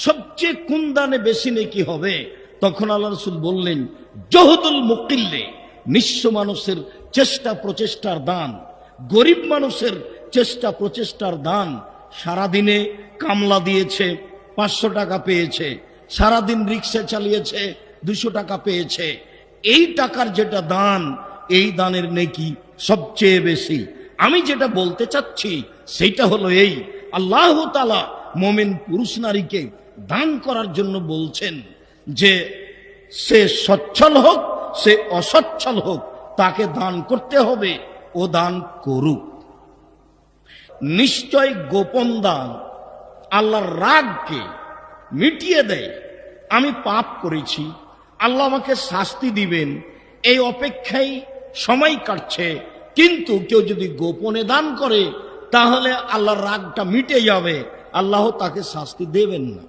সবচেয়ে কোন দানে বেশি নেকি হবে? তখন আল্লাহ রাসূল বললেন, জহুদুল মুকিল্লে, নিঃস্ব মানুষের চেষ্টা প্রচেষ্টার দান, গরিব মানুষের চেষ্টা প্রচেষ্টার দান। সারাদিনে কামলা দিয়েছে, 500 টাকা পেয়েছে, সারাদিন রিক্সা চালিয়েছে, 200 টাকা পেয়েছে। এই টাকার যেটা দান, এই দানের নেকি সবচেয়ে বেশি। আমি যেটা বলতে চাচ্ছি সেটা হলো এই, আল্লাহ তাআলা মুমিন পুরুষ নারীকে দান করার জন্য বলছেন যে সে সচ্ছল হোক, সে অসচ্ছল হোক, তাকে দান করতে হবে, ও দান করুক। নিশ্চয় গোপন দান আল্লাহর রাগকে মিটিয়ে দেয়। আমি পাপ করেছি, আল্লাহ আমাকে শাস্তি দিবেন, এই অপেক্ষায় সময় কাটছে। কিন্তু কেউ যদি গোপনে দান করে তাহলে আল্লাহর রাগটা মিটে যাবে, আল্লাহ তাকে শাস্তি দেবেন না।